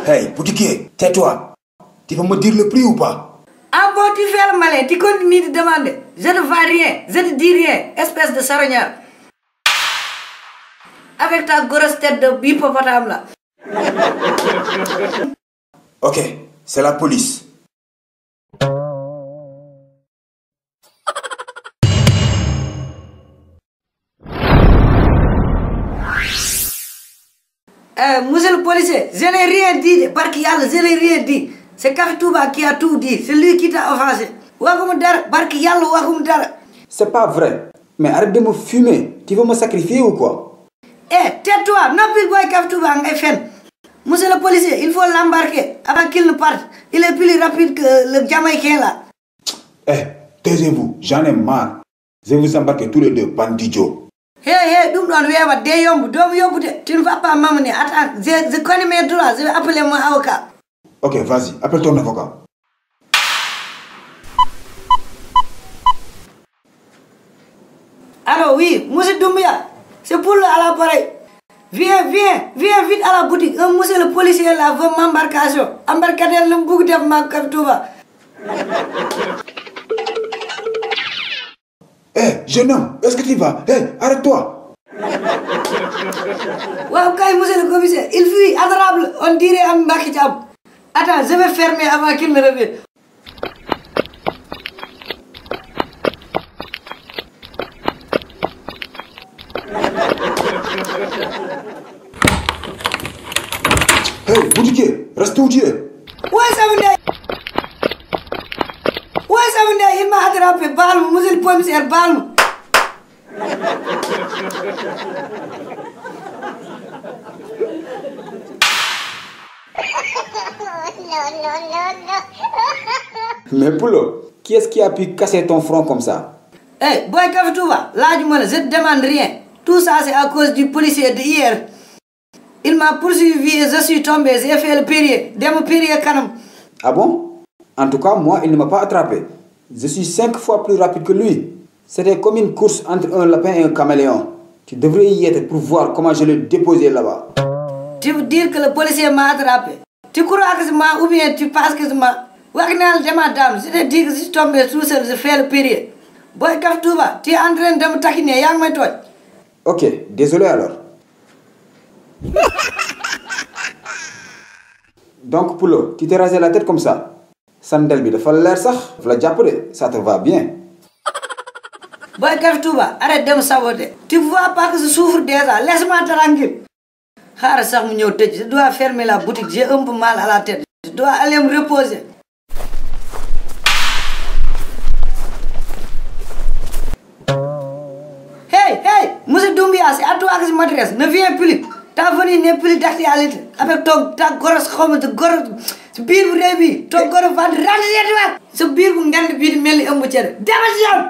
Hey, boutiquier, tais-toi. Tu vas me dire le prix ou pas? Ah bon, tu fais le malin, tu continues de demander. Je ne vends rien, je ne dis rien, espèce de charognard. Avec ta grosse tête de hippopotame là. Ok, c'est la police. Monsieur le policier, je n'ai rien dit, parce qu'il y a je n'ai rien dit. C'est Café Touba qui a tout dit, c'est lui qui t'a offensé. C'est pas vrai. Mais arrête de me fumer. Tu veux me sacrifier ou quoi? Eh, tais-toi, non plus boy Café Touba en FN. Monsieur le policier, il faut l'embarquer avant qu'il ne parte. Il est plus rapide que le Jamaïcain là. Eh, taisez-vous, j'en ai marre. Je vais vous embarquer tous les deux, bandidos. Hey, tu ne vas pas m'amener. Attends, je connais mes droits, je vais appeler mon avocat. Ok, vas-y, appelle ton avocat. Alors oui, monsieur Doumbia, c'est pour à l'appareil. Viens vite à la boutique. Monsieur le policier là veut m'embarcation. Embarcateur le bouc de ma Touba. Eh, jeune homme, est-ce que tu vas? Eh, arrête-toi. Wow, monsieur le commissaire, il fuit, adorable, on dirait un Mbakijab. Attends, je vais fermer avant qu'il ne revienne. Hey, boutiquier, reste où tu es. Il m'a attrapé, balme, monsieur le commissaire, balme. Mais Poulo, qui est-ce qui a pu casser ton front comme ça? Hey, boy Café Touba, là, je ne demande rien. Tout ça, c'est à cause du policier d'hier. Il m'a poursuivi et je suis tombé. J'ai fait le périer. Ah bon? En tout cas, moi, il ne m'a pas attrapé. Je suis 5 fois plus rapide que lui. C'était comme une course entre un lapin et un caméléon. Tu devrais y être pour voir comment je l'ai déposé là-bas. Tu veux dire que le policier m'a attrapé? Tu crois que c'est moi ou bien tu penses que c'est moi? Je t'ai dit que je suis tombé tout seul, je fais le périer. Boy Café Touba, tu es en train de me taquiner. Ok, désolé alors. Donc, Poulo, tu t'es rasé la tête comme ça? Sandel bi dafa leer sax, la japp de, ça te va bien. Boy Café Touba, arrête de me saboter. Tu vois pas que je souffre déjà, laisse-moi tranquille. Je dois fermer la boutique, j'ai un peu mal à la tête. Je dois aller me reposer. Hey, monsieur Doumbia, c'est à toi que je m'adresse. Ne viens plus. Ta venue n'est plus d'actualité. Avec ta grosse gomme de grosse biir bu rëy bi ton goro fan ràññeeku waat sa biir bu ngand bii di mel ni ëmb cere demal ci yow